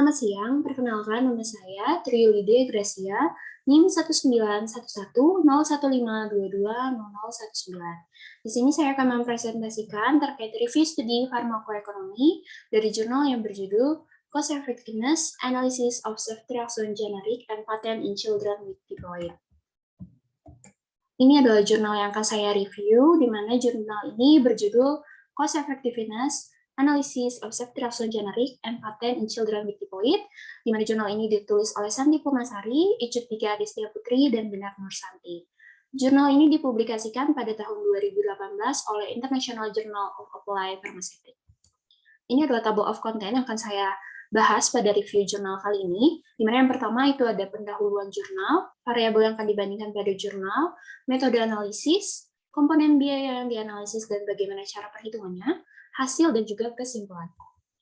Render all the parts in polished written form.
Selamat siang, perkenalkan nama saya Triulide Gracia, NIM 1911015220019. Di sini saya akan mempresentasikan terkait review studi farmakoekonomi dari jurnal yang berjudul Cost Effectiveness Analysis of Ceftriaxone Generic and Patent in Children with Typhoid. Ini adalah jurnal yang akan saya review, di mana jurnal ini berjudul Cost Effectiveness Analysis of Ceftriaxone Generic and Patent in Children with Typhoid, di mana jurnal ini ditulis oleh Santi Pumasari, Icut Tiga Adistia Putri, dan Benar Nursanti. Jurnal ini dipublikasikan pada tahun 2018 oleh International Journal of Applied Pharmaceutics. Ini adalah table of content yang akan saya bahas pada review jurnal kali ini, di mana yang pertama itu ada pendahuluan jurnal, variabel yang akan dibandingkan pada jurnal, metode analisis, komponen biaya yang dianalisis dan bagaimana cara perhitungannya, hasil dan juga kesimpulan.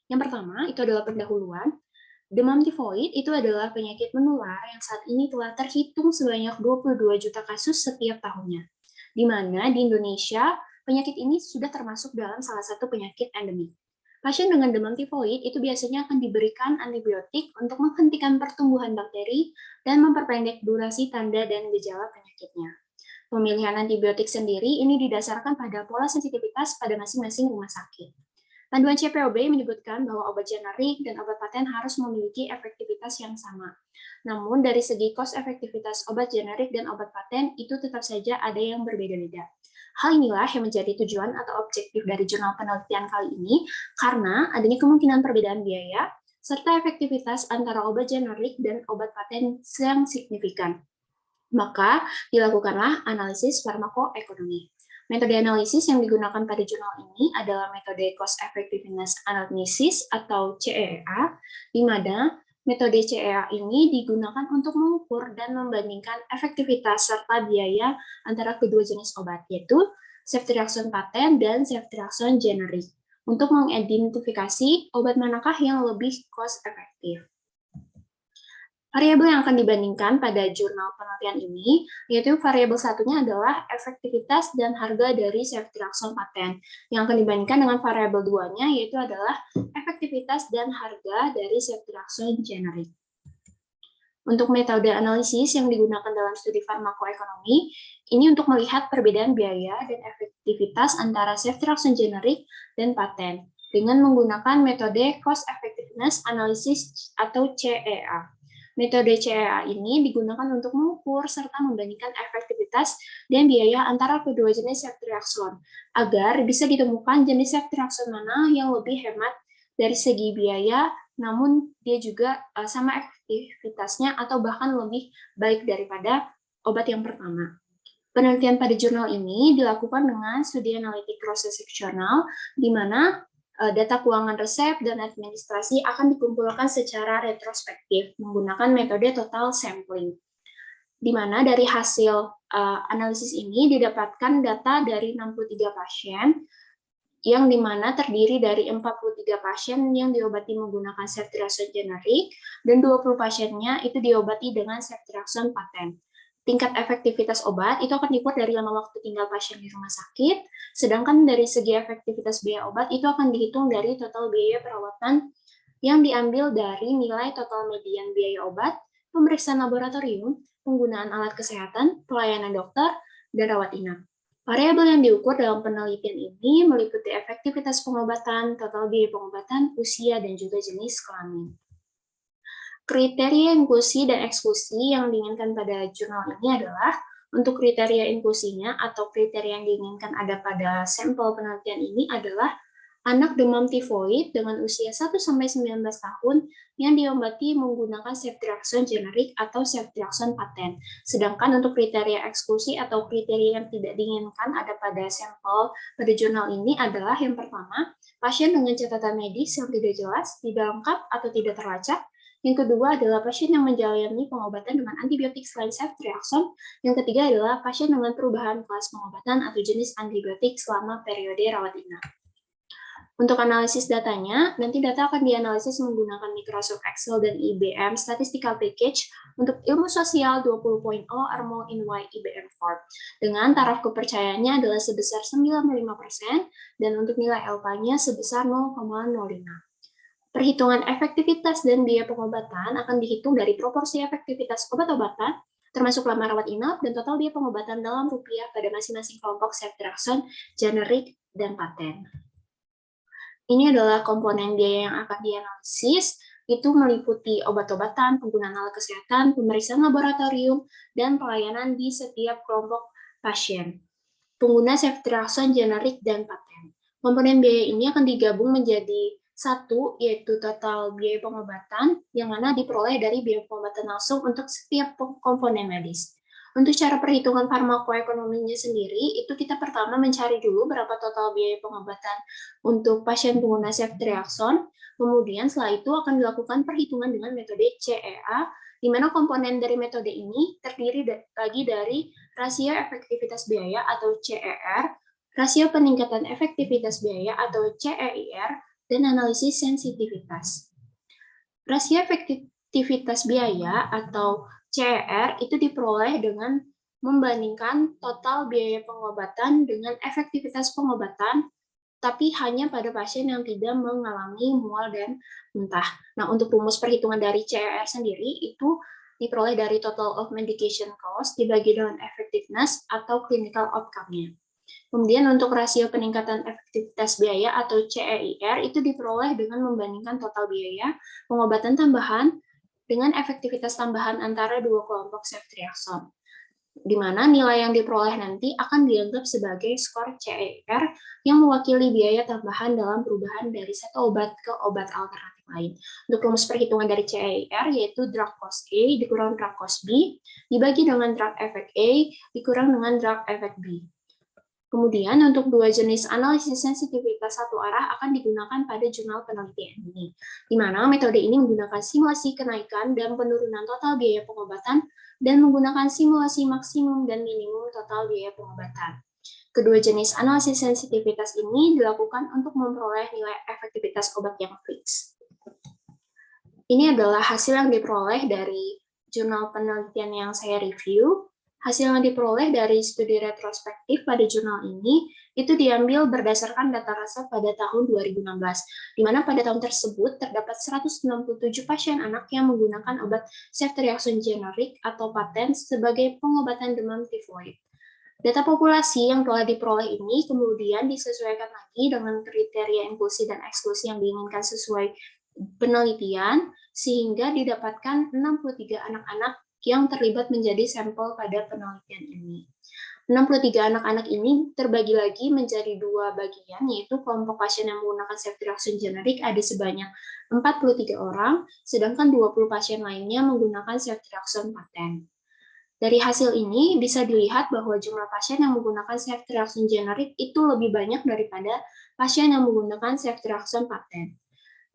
Yang pertama itu adalah pendahuluan. Demam tifoid itu adalah penyakit menular yang saat ini telah terhitung sebanyak 22 juta kasus setiap tahunnya, di mana di Indonesia penyakit ini sudah termasuk dalam salah satu penyakit endemik. Pasien dengan demam tifoid itu biasanya akan diberikan antibiotik untuk menghentikan pertumbuhan bakteri dan memperpendek durasi tanda dan gejala penyakitnya. Pemilihan antibiotik sendiri ini didasarkan pada pola sensitivitas pada masing-masing rumah sakit. Panduan CPOB menyebutkan bahwa obat generik dan obat paten harus memiliki efektivitas yang sama. Namun dari segi cost efektivitas obat generik dan obat paten itu tetap saja ada yang berbeda-beda. Hal inilah yang menjadi tujuan atau objektif dari jurnal penelitian kali ini, karena adanya kemungkinan perbedaan biaya, serta efektivitas antara obat generik dan obat paten yang signifikan. Maka, dilakukanlah analisis farmakoekonomi. Metode analisis yang digunakan pada jurnal ini adalah metode Cost Effectiveness Analysis atau CEA, di mana metode CEA ini digunakan untuk mengukur dan membandingkan efektivitas serta biaya antara kedua jenis obat, yaitu ceftriaxone paten dan ceftriaxone generik, untuk mengidentifikasi obat manakah yang lebih cost efektif. Variabel yang akan dibandingkan pada jurnal penelitian ini, yaitu variabel satunya adalah efektivitas dan harga dari ceftriaxone paten, yang akan dibandingkan dengan variabel duanya, yaitu adalah efektivitas dan harga dari ceftriaxone generik. Untuk metode analisis yang digunakan dalam studi farmakoekonomi, ini untuk melihat perbedaan biaya dan efektivitas antara ceftriaxone generik dan paten, dengan menggunakan metode Cost Effectiveness Analysis atau CEA. Metode CEA ini digunakan untuk mengukur serta membandingkan efektivitas dan biaya antara kedua jenis ceftriaxone, agar bisa ditemukan jenis ceftriaxone mana yang lebih hemat dari segi biaya, namun dia juga sama efektivitasnya atau bahkan lebih baik daripada obat yang pertama. Penelitian pada jurnal ini dilakukan dengan studi analitik cross-sectional, di mana data keuangan resep dan administrasi akan dikumpulkan secara retrospektif menggunakan metode total sampling, di mana dari hasil analisis ini didapatkan data dari 63 pasien, yang dimana terdiri dari 43 pasien yang diobati menggunakan ceftriaxone generik dan 20 pasiennya itu diobati dengan ceftriaxone paten. Tingkat efektivitas obat itu akan diukur dari lama waktu tinggal pasien di rumah sakit, sedangkan dari segi efektivitas biaya obat itu akan dihitung dari total biaya perawatan yang diambil dari nilai total median biaya obat, pemeriksaan laboratorium, penggunaan alat kesehatan, pelayanan dokter, dan rawat inap. Variabel yang diukur dalam penelitian ini meliputi efektivitas pengobatan, total biaya pengobatan, usia, dan juga jenis kelamin. Kriteria inklusi dan eksklusi yang diinginkan pada jurnal ini adalah untuk kriteria inklusinya atau kriteria yang diinginkan ada pada sampel penelitian ini adalah anak demam tifoid dengan usia 1-19 tahun yang diobati menggunakan ceftriaxone generik atau ceftriaxone paten. Sedangkan untuk kriteria eksklusi atau kriteria yang tidak diinginkan ada pada sampel pada jurnal ini adalah yang pertama, pasien dengan catatan medis yang tidak jelas, tidak lengkap, atau tidak terlacak. Yang kedua adalah pasien yang menjalani pengobatan dengan antibiotik selain ceftriaxone. Yang ketiga adalah pasien dengan perubahan kelas pengobatan atau jenis antibiotik selama periode rawat inap. Untuk analisis datanya, nanti data akan dianalisis menggunakan Microsoft Excel dan IBM Statistical Package untuk ilmu sosial 20.0 ARMO in Y IBM Form, dengan taraf kepercayaannya adalah sebesar 95% dan untuk nilai alpha-nya sebesar 0,05. Perhitungan efektivitas dan biaya pengobatan akan dihitung dari proporsi efektivitas obat-obatan, termasuk lama rawat inap, dan total biaya pengobatan dalam rupiah pada masing-masing kelompok ceftriaxone, generik, dan paten. Ini adalah komponen biaya yang akan dianalisis, itu meliputi obat-obatan, penggunaan alat kesehatan, pemeriksaan laboratorium, dan pelayanan di setiap kelompok pasien. Pengguna ceftriaxone generik dan paten. Komponen biaya ini akan digabung menjadi satu, yaitu total biaya pengobatan, yang mana diperoleh dari biaya pengobatan langsung untuk setiap komponen medis. Untuk cara perhitungan farmakoekonominya sendiri, itu kita pertama mencari dulu berapa total biaya pengobatan untuk pasien pengguna ceftriaxone, kemudian setelah itu akan dilakukan perhitungan dengan metode CEA, di mana komponen dari metode ini terdiri lagi dari rasio efektivitas biaya atau CER, rasio peningkatan efektivitas biaya atau CEIR, dan analisis sensitivitas. Rasio efektivitas biaya atau CER itu diperoleh dengan membandingkan total biaya pengobatan dengan efektivitas pengobatan, tapi hanya pada pasien yang tidak mengalami mual dan muntah. Nah, untuk rumus perhitungan dari CER sendiri itu diperoleh dari total of medication cost dibagi dengan effectiveness atau clinical outcome-nya. Kemudian untuk rasio peningkatan efektivitas biaya atau CEIR itu diperoleh dengan membandingkan total biaya pengobatan tambahan dengan efektivitas tambahan antara dua kelompok ceftriaxone, di mana nilai yang diperoleh nanti akan dianggap sebagai skor CER yang mewakili biaya tambahan dalam perubahan dari satu obat ke obat alternatif lain. Untuk rumus perhitungan dari CER yaitu drug cost A dikurang drug cost B dibagi dengan drug effect A dikurang dengan drug effect B. Kemudian untuk dua jenis analisis sensitivitas satu arah akan digunakan pada jurnal penelitian ini, di mana metode ini menggunakan simulasi kenaikan dan penurunan total biaya pengobatan dan menggunakan simulasi maksimum dan minimum total biaya pengobatan. Kedua jenis analisis sensitivitas ini dilakukan untuk memperoleh nilai efektivitas obat yang fix. Ini adalah hasil yang diperoleh dari jurnal penelitian yang saya review. Hasil yang diperoleh dari studi retrospektif pada jurnal ini itu diambil berdasarkan data resep pada tahun 2016, di mana pada tahun tersebut terdapat 197 pasien anak yang menggunakan obat ceftriaxone generik atau paten sebagai pengobatan demam tifoid. Data populasi yang telah diperoleh ini kemudian disesuaikan lagi dengan kriteria inklusi dan eksklusi yang diinginkan sesuai penelitian, sehingga didapatkan 63 anak-anak yang terlibat menjadi sampel pada penelitian ini. 63 anak-anak ini terbagi lagi menjadi dua bagian, yaitu kelompok pasien yang menggunakan ceftriaxone generik ada sebanyak 43 orang, sedangkan 20 pasien lainnya menggunakan ceftriaxone paten. Dari hasil ini bisa dilihat bahwa jumlah pasien yang menggunakan ceftriaxone generik itu lebih banyak daripada pasien yang menggunakan ceftriaxone paten.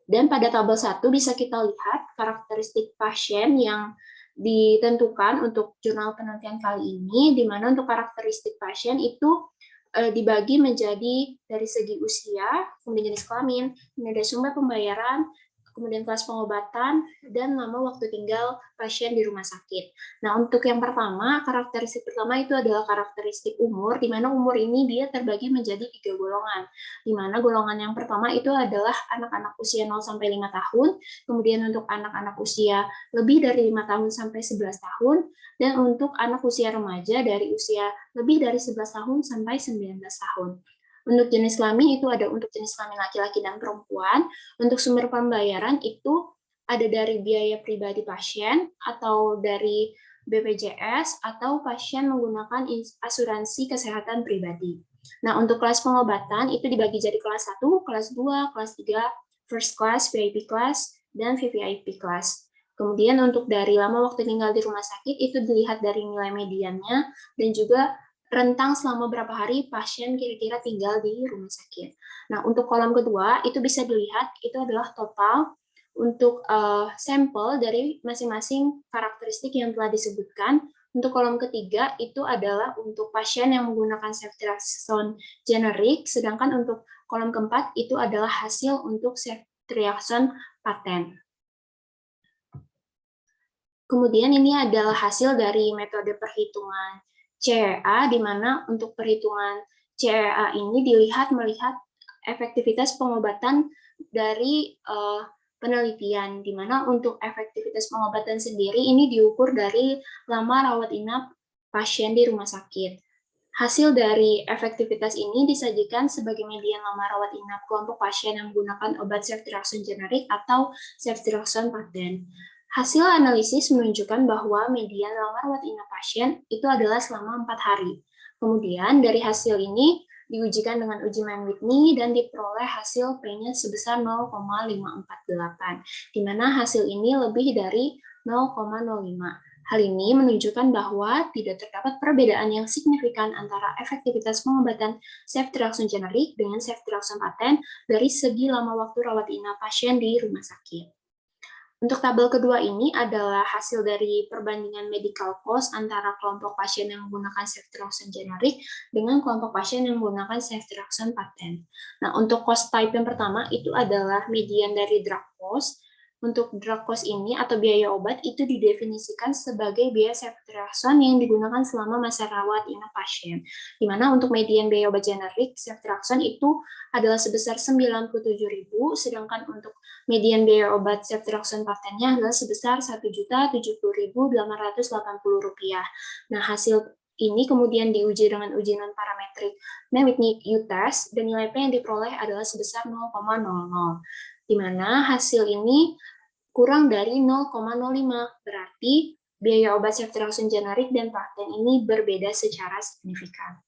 Dan pada tabel 1 bisa kita lihat karakteristik pasien yang ditentukan untuk jurnal penelitian kali ini, di mana untuk karakteristik pasien itu dibagi menjadi dari segi usia, kemudian jenis kelamin, kemudian ada sumber pembayaran, kemudian kelas pengobatan, dan lama waktu tinggal pasien di rumah sakit. Nah, untuk yang pertama, karakteristik pertama itu adalah karakteristik umur, di mana umur ini dia terbagi menjadi 3 golongan, di mana golongan yang pertama itu adalah anak-anak usia 0-5 tahun, kemudian untuk anak-anak usia lebih dari 5 tahun sampai 11 tahun, dan untuk anak usia remaja dari usia lebih dari 11 tahun sampai 19 tahun. Untuk jenis kelamin itu ada untuk jenis kelamin laki-laki dan perempuan. Untuk sumber pembayaran itu ada dari biaya pribadi pasien atau dari BPJS atau pasien menggunakan asuransi kesehatan pribadi. Nah, untuk kelas pengobatan itu dibagi jadi kelas 1, kelas 2, kelas 3, first class, VIP class, dan VVIP class. Kemudian untuk dari lama waktu tinggal di rumah sakit itu dilihat dari nilai mediannya dan juga rentang selama berapa hari pasien kira-kira tinggal di rumah sakit. Nah, untuk kolom kedua itu bisa dilihat itu adalah total untuk sampel dari masing-masing karakteristik yang telah disebutkan. Untuk kolom ketiga itu adalah untuk pasien yang menggunakan ceftriaxone generik, sedangkan untuk kolom keempat itu adalah hasil untuk ceftriaxone paten. Kemudian ini adalah hasil dari metode perhitungan CEA, di mana untuk perhitungan CEA ini melihat efektivitas pengobatan dari penelitian, di mana untuk efektivitas pengobatan sendiri ini diukur dari lama rawat inap pasien di rumah sakit. Hasil dari efektivitas ini disajikan sebagai median lama rawat inap kelompok pasien yang menggunakan obat ceftriaxone generik atau ceftriaxone paten. Hasil analisis menunjukkan bahwa median lama rawat inap pasien itu adalah selama 4 hari. Kemudian dari hasil ini diujikan dengan uji Mann-Whitney dan diperoleh hasil P-nya sebesar 0,548, di mana hasil ini lebih dari 0,05. Hal ini menunjukkan bahwa tidak terdapat perbedaan yang signifikan antara efektivitas pengobatan ceftriaxone generik dengan ceftriaxone paten dari segi lama waktu rawat inap pasien di rumah sakit. Untuk tabel kedua ini adalah hasil dari perbandingan medical cost antara kelompok pasien yang menggunakan ceftriaxone generik dengan kelompok pasien yang menggunakan ceftriaxone paten. Nah, untuk cost type yang pertama itu adalah median dari drug cost. Untuk drug cost ini atau biaya obat itu didefinisikan sebagai biaya ceftriaxone yang digunakan selama masa rawat inap pasien. Di mana untuk median biaya obat generik ceftriaxone itu adalah sebesar 97.000, sedangkan untuk median biaya obat ceftriaxone patennya adalah sebesar Rp1.070.880. Nah, hasil ini kemudian diuji dengan uji non-parametrik Mann-Whitney U-test dan nilai P yang diperoleh adalah sebesar 0,00, di mana hasil ini kurang dari 0,05, berarti biaya obat ceftriaxone generik dan paten ini berbeda secara signifikan.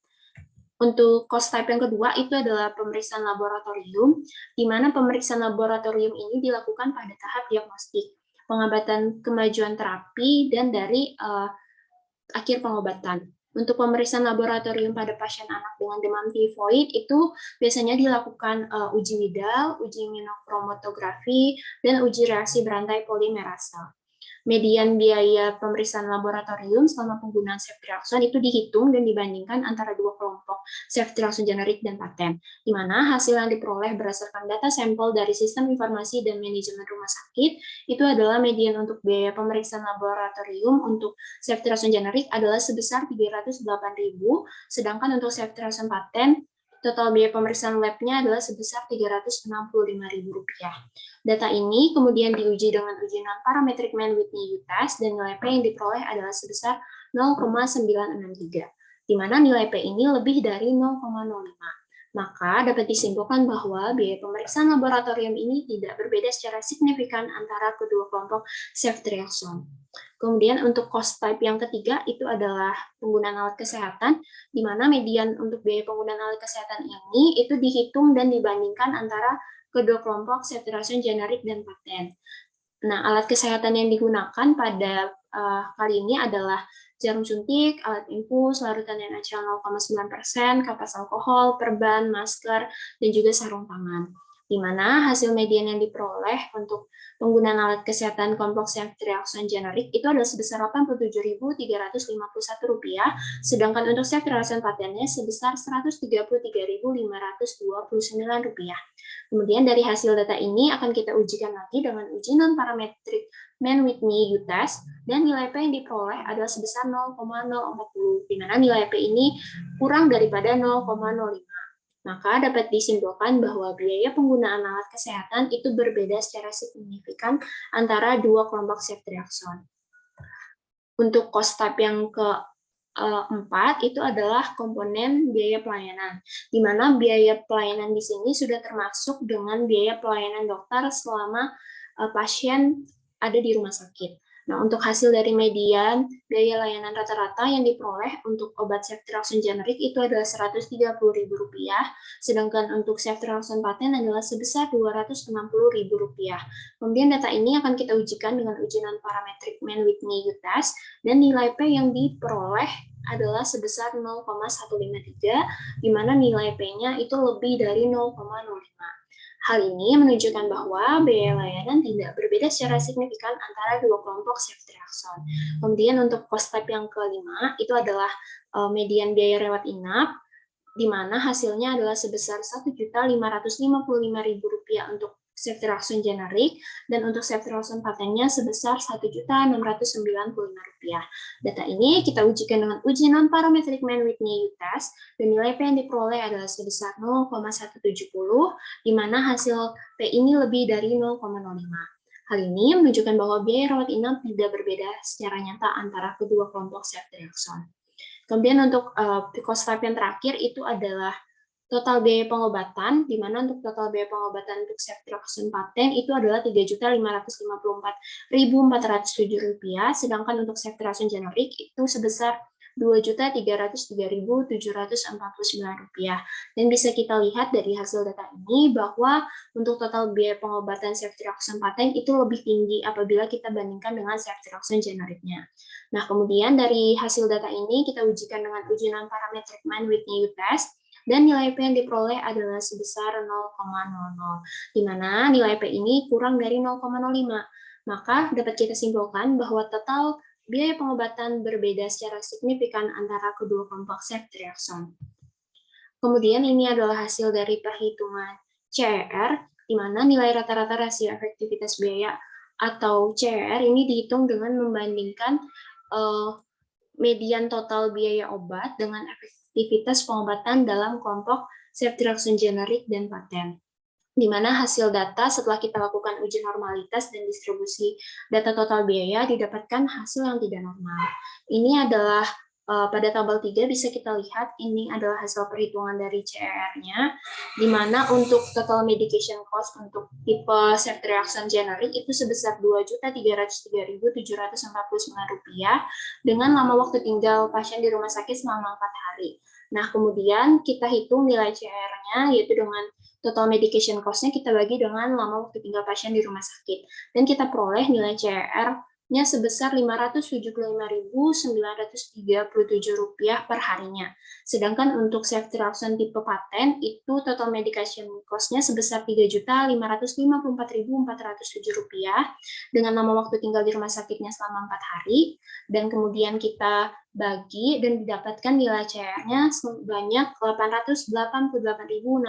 Untuk cost type yang kedua itu adalah pemeriksaan laboratorium, di mana pemeriksaan laboratorium ini dilakukan pada tahap diagnostik, pengobatan kemajuan terapi, dan dari akhir pengobatan. Untuk pemeriksaan laboratorium pada pasien anak dengan demam tifoid itu biasanya dilakukan uji lidal, uji immunokromatografi, dan uji reaksi berantai polimerasa. Median biaya pemeriksaan laboratorium selama penggunaan ceftriaxone itu dihitung dan dibandingkan antara dua kelompok ceftriaxone generik dan paten, di mana hasil yang diperoleh berdasarkan data sampel dari Sistem Informasi dan Manajemen Rumah Sakit itu adalah median untuk biaya pemeriksaan laboratorium untuk ceftriaxone generik adalah sebesar 308.000, sedangkan untuk ceftriaxone paten total biaya pemeriksaan lab-nya adalah sebesar Rp365.000. Data ini kemudian diuji dengan uji non-parametrik Mann-Whitney U-test dan nilai P yang diperoleh adalah sebesar 0,963, di mana nilai P ini lebih dari 0,05. Maka dapat disimpulkan bahwa biaya pemeriksaan laboratorium ini tidak berbeda secara signifikan antara kedua kelompok ceftriaxone. Kemudian untuk cost type yang ketiga itu adalah penggunaan alat kesehatan, di mana median untuk biaya penggunaan alat kesehatan ini itu dihitung dan dibandingkan antara kedua kelompok ceftriaxone generik dan paten. Nah, alat kesehatan yang digunakan pada kali ini adalah jarum suntik, alat infus, larutan NaCl 0,9%, kapas alkohol, perban, masker, dan juga sarung tangan. Di mana hasil median yang diperoleh untuk penggunaan alat kesehatan kelompok ceftriaxone generik itu adalah sebesar Rp87.351, sedangkan untuk ceftriaxone patennya sebesar Rp133.529. Kemudian dari hasil data ini akan kita ujikan lagi dengan uji non-parametrik Mann-Whitney U-test, dan nilai P yang diperoleh adalah sebesar 0,040, di mana nilai P ini kurang daripada 0,05. Maka dapat disimpulkan bahwa biaya penggunaan alat kesehatan itu berbeda secara signifikan antara dua kelompok ceftriaxone. Untuk cost type yang keempat itu adalah komponen biaya pelayanan, di mana biaya pelayanan di sini sudah termasuk dengan biaya pelayanan dokter selama pasien ada di rumah sakit. Nah, untuk hasil dari median biaya layanan rata-rata yang diperoleh untuk obat ceftriaxone generik itu adalah Rp130.000, sedangkan untuk ceftriaxone paten adalah sebesar Rp260.000. Kemudian data ini akan kita ujikan dengan uji non-parametrik Mann-Whitney U-test, dan nilai P yang diperoleh adalah sebesar 0,153, di mana nilai P-nya itu lebih dari 0,05. Hal ini menunjukkan bahwa biaya layanan tidak berbeda secara signifikan antara dua kelompok ceftriaxone. Kemudian untuk cost type yang kelima itu adalah median biaya rawat inap, di mana hasilnya adalah sebesar Rp1.555.000 untuk ceftriaxone generik, dan untuk ceftriaxone patennya sebesar Rp1.695.000. Data ini kita ujikan dengan uji non-parametric Mann-Whitney test, dan nilai P yang diperoleh adalah sebesar 0,170, di mana hasil P ini lebih dari 0,05. Hal ini menunjukkan bahwa biaya rawat inap tidak berbeda secara nyata antara kedua kelompok ceftriaxone. Kemudian untuk cost type yang terakhir itu adalah total biaya pengobatan, di mana untuk total biaya pengobatan untuk ceftriaxone paten itu adalah Rp3.554.407, sedangkan untuk ceftriaxone generik itu sebesar Rp2.303.749. Dan bisa kita lihat dari hasil data ini bahwa untuk total biaya pengobatan ceftriaxone paten itu lebih tinggi apabila kita bandingkan dengan ceftriaxone generiknya. Nah, kemudian dari hasil data ini kita ujikan dengan uji non-parametric Mann-Whitney test, dan nilai P yang diperoleh adalah sebesar 0,00, di mana nilai P ini kurang dari 0,05. Maka dapat kita simpulkan bahwa total biaya pengobatan berbeda secara signifikan antara kedua kelompok ceftriaxone. Kemudian ini adalah hasil dari perhitungan CER, di mana nilai rata-rata rasio efektivitas biaya atau CER ini dihitung dengan membandingkan median total biaya obat dengan efektivitas pengobatan dalam kelompok ceftriaxone generik dan paten, di mana hasil data setelah kita lakukan uji normalitas dan distribusi data total biaya didapatkan hasil yang tidak normal. Ini adalah pada tabel 3 bisa kita lihat ini adalah hasil perhitungan dari CER-nya, di mana untuk total medication cost untuk tipe ceftriaxone generik itu sebesar Rp2.303.749 dengan lama waktu tinggal pasien di rumah sakit selama 4 hari. Nah, kemudian kita hitung nilai CER-nya, yaitu dengan total medication cost-nya kita bagi dengan lama waktu tinggal pasien di rumah sakit. Dan kita peroleh nilai CER-nya sebesar Rp575.937 per harinya. Sedangkan untuk ceftriaxone tipe paten, itu total medication cost-nya sebesar Rp3.554.407 dengan lama waktu tinggal di rumah sakitnya selama 4 hari. Dan kemudian kita bagi dan didapatkan nilai CR-nya sebanyak Rp888.601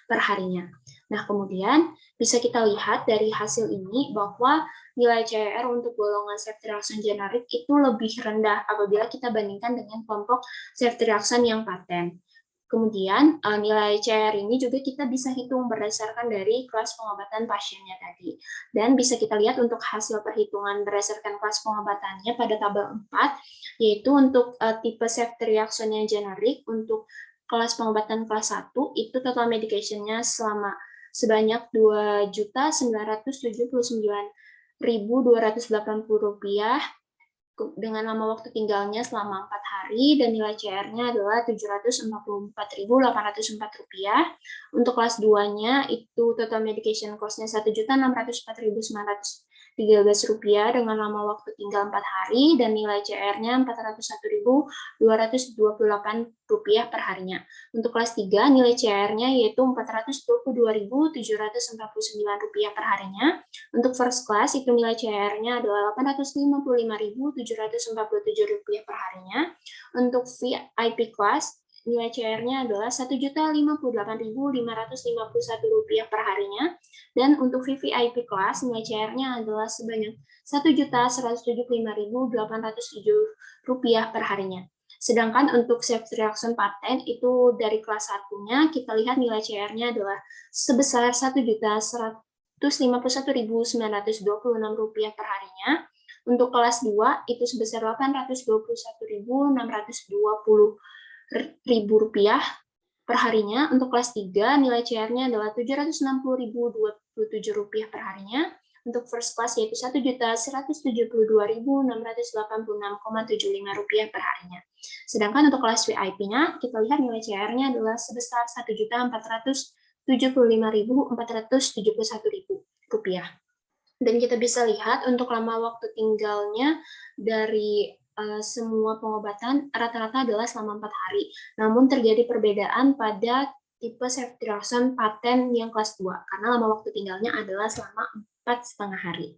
per harinya. Nah, kemudian bisa kita lihat dari hasil ini bahwa nilai CR untuk golongan ceftriaxone generik itu lebih rendah apabila kita bandingkan dengan kelompok ceftriaxone yang paten. Kemudian nilai CR ini juga kita bisa hitung berdasarkan dari kelas pengobatan pasiennya tadi. Dan bisa kita lihat untuk hasil perhitungan berdasarkan kelas pengobatannya pada tabel 4, yaitu untuk tipe ceftriaxone yang generik, untuk kelas pengobatan kelas 1, itu total medication-nya sebanyak Rp2.779.280 dengan lama waktu tinggalnya selama 4 hari, dan nilai CR-nya adalah Rp744.804. Untuk kelas 2-nya itu total medication cost-nya Rp1.604.913 dengan lama waktu tinggal 4 hari, dan nilai CR-nya Rp401.228 per harinya. Untuk kelas 3, nilai CR-nya yaitu Rp422.749 per harinya. Untuk first class, itu nilai CR-nya adalah Rp855.747 per harinya. Untuk VIP class, nilai CR-nya adalah Rp1.058.551 per harinya. Dan untuk VVIP class, nilai CR-nya adalah sebanyak Rp1.175.807 per harinya. Sedangkan untuk ceftriaxone paten itu dari kelas 1-nya, kita lihat nilai CR-nya adalah sebesar Rp1.151.926 per harinya. Untuk kelas 2 itu sebesar Rp821.620 per harinya. Untuk kelas 3 nilai CR-nya adalah Rp760.027 per harinya. Untuk first class yaitu Rp1.172.686,75 per harinya. Sedangkan untuk kelas VIP-nya, kita lihat nilai CR-nya adalah sebesar Rp1.475.471. Dan kita bisa lihat untuk lama waktu tinggalnya dari semua pengobatan rata-rata adalah selama 4 hari. Namun terjadi perbedaan pada tipe ceftriaxone paten yang kelas 2, karena lama waktu tinggalnya adalah selama 4,5 hari.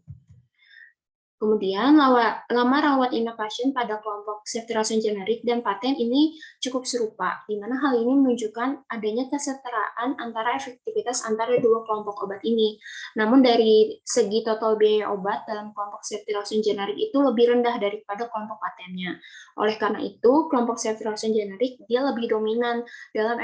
Kemudian lama rawat inap pasien pada kelompok ceftriaxone generik dan paten ini cukup serupa, di mana hal ini menunjukkan adanya kesetaraan antara efektivitas antara dua kelompok obat ini. Namun dari segi total biaya obat dalam kelompok ceftriaxone generik itu lebih rendah daripada kelompok patennya. Oleh karena itu, kelompok ceftriaxone generik dia lebih dominan dalam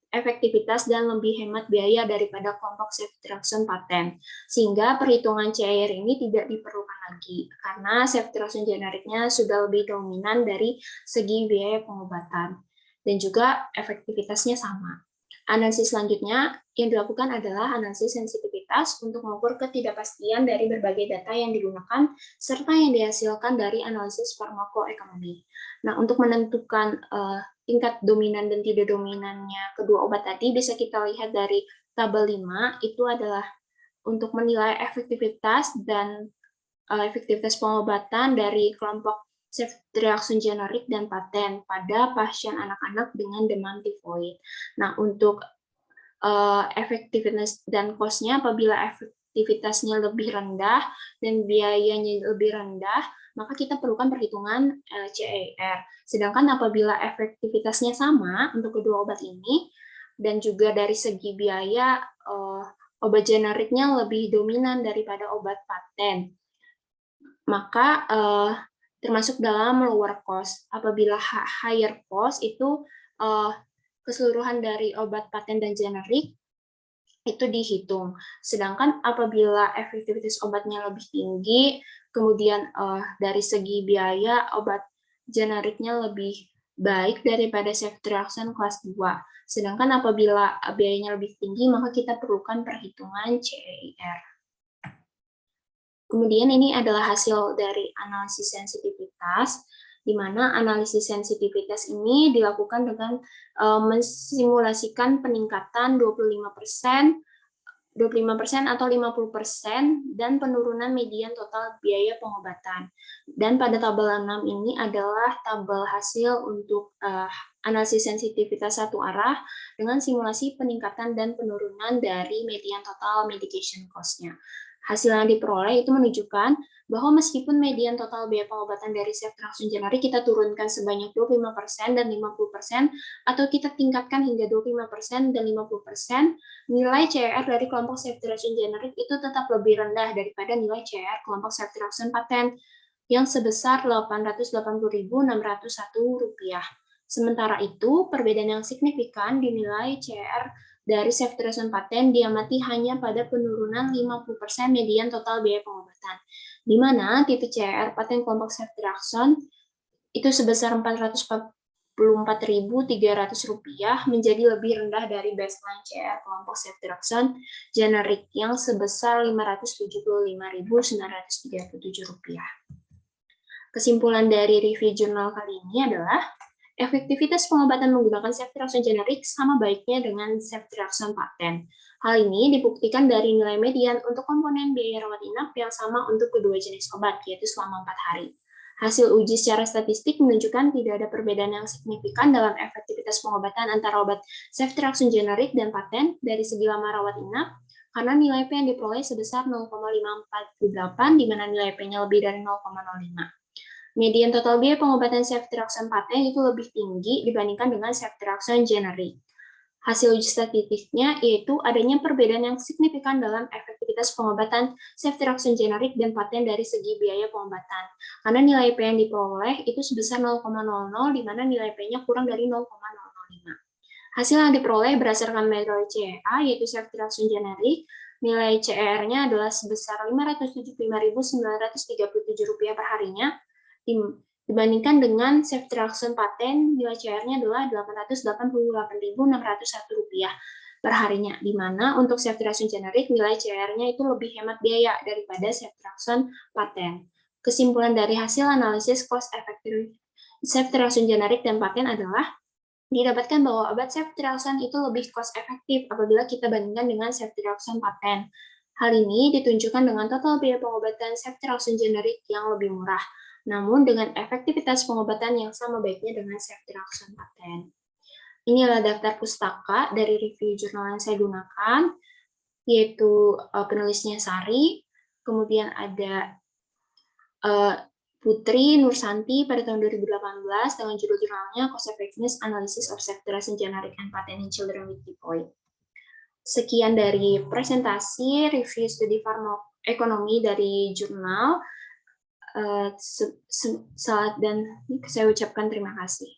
efektivitas dan lebih hemat biaya daripada kelompok ceftriaxone paten. Sehingga perhitungan CIR ini tidak diperlukan lagi karena ceftriaxone generiknya sudah lebih dominan dari segi biaya pengobatan dan juga efektivitasnya sama. Analisis selanjutnya yang dilakukan adalah analisis sensitivitas untuk mengukur ketidakpastian dari berbagai data yang digunakan serta yang dihasilkan dari analisis farmakoekonomi. Nah, untuk menentukan tingkat dominan dan tidak dominannya kedua obat tadi bisa kita lihat dari tabel 5, itu adalah untuk menilai efektivitas dan efektivitas pengobatan dari kelompok ceftriaxone generik dan paten pada pasien anak-anak dengan demam tifoid. Nah, untuk efektivitas dan cost-nya apabila efektivitasnya lebih rendah dan biayanya lebih rendah, maka kita perlukan perhitungan CIR. Sedangkan apabila efektivitasnya sama untuk kedua obat ini, dan juga dari segi biaya, obat generiknya lebih dominan daripada obat paten, maka termasuk dalam lower cost. Apabila higher cost itu keseluruhan dari obat paten dan generik itu dihitung. Sedangkan apabila efektivitas obatnya lebih tinggi, kemudian dari segi biaya obat generiknya lebih baik daripada ceftriaxone kelas 2. Sedangkan apabila biayanya lebih tinggi, maka kita perlukan perhitungan CIR. Kemudian ini adalah hasil dari analisis sensitivitas, di mana analisis sensitivitas ini dilakukan dengan mensimulasikan peningkatan 25%, 25% atau 50% dan penurunan median total biaya pengobatan. Dan pada tabel 6 ini adalah tabel hasil untuk analisis sensitivitas satu arah dengan simulasi peningkatan dan penurunan dari median total medication cost-nya. Hasil yang diperoleh itu menunjukkan bahwa meskipun median total biaya pengobatan dari ceftriaxone generik kita turunkan sebanyak 25% dan 50%, atau kita tingkatkan hingga 25% dan 50%, nilai CIR dari kelompok ceftriaxone generik itu tetap lebih rendah daripada nilai CIR kelompok ceftriaxone paten yang sebesar Rp880.601. Sementara itu, perbedaan yang signifikan dinilai CIR dari ceftriaxone paten diamati hanya pada penurunan 50% median total biaya pengobatan, di mana titik CIR paten kelompok ceftriaxone itu sebesar Rp44.300 menjadi lebih rendah dari baseline CIR kelompok ceftriaxone generik yang sebesar Rp575.937. Kesimpulan dari review jurnal kali ini adalah efektivitas pengobatan menggunakan ceftriaxone generik sama baiknya dengan ceftriaxone paten. Hal ini dibuktikan dari nilai median untuk komponen biaya rawat inap yang sama untuk kedua jenis obat, yaitu selama 4 hari. Hasil uji secara statistik menunjukkan tidak ada perbedaan yang signifikan dalam efektivitas pengobatan antara obat ceftriaxone generik dan paten dari segi lama rawat inap, karena nilai P yang diperoleh sebesar 0,548, di mana nilai P-nya lebih dari 0,05. Median total biaya pengobatan ceftriaxone paten itu lebih tinggi dibandingkan dengan ceftriaxone generik. Hasil uji statistiknya yaitu adanya perbedaan yang signifikan dalam efektivitas pengobatan ceftriaxone generik dan paten dari segi biaya pengobatan. Karena nilai P yang diperoleh itu sebesar 0,00, di mana nilai P-nya kurang dari 0,005. Hasil yang diperoleh berdasarkan metode CEA, yaitu ceftriaxone generik, nilai CER-nya adalah sebesar Rp575.937 per harinya, dibandingkan dengan ceftriaxone paten, nilai CIR-nya adalah Rp888.601 per harinya, di mana untuk ceftriaxone generik nilai CIR-nya itu lebih hemat biaya daripada ceftriaxone paten. Kesimpulan dari hasil analisis cost effective ceftriaxone generik dan paten adalah didapatkan bahwa obat ceftriaxone itu lebih cost efektif apabila kita bandingkan dengan ceftriaxone paten. Hal ini ditunjukkan dengan total biaya pengobatan ceftriaxone generik yang lebih murah, namun dengan efektivitas pengobatan yang sama baiknya dengan ceftriaxone paten. Ini adalah daftar pustaka dari review jurnal yang saya gunakan, yaitu penulisnya Sari, kemudian ada Putri Nursanti pada tahun 2018 dengan judul jurnalnya Cost Effectiveness Analysis of Sectoral Generic and Patent in Children with Gipoid. Sekian dari presentasi review studi farmakoekonomi dari jurnal, dan saya ucapkan terima kasih.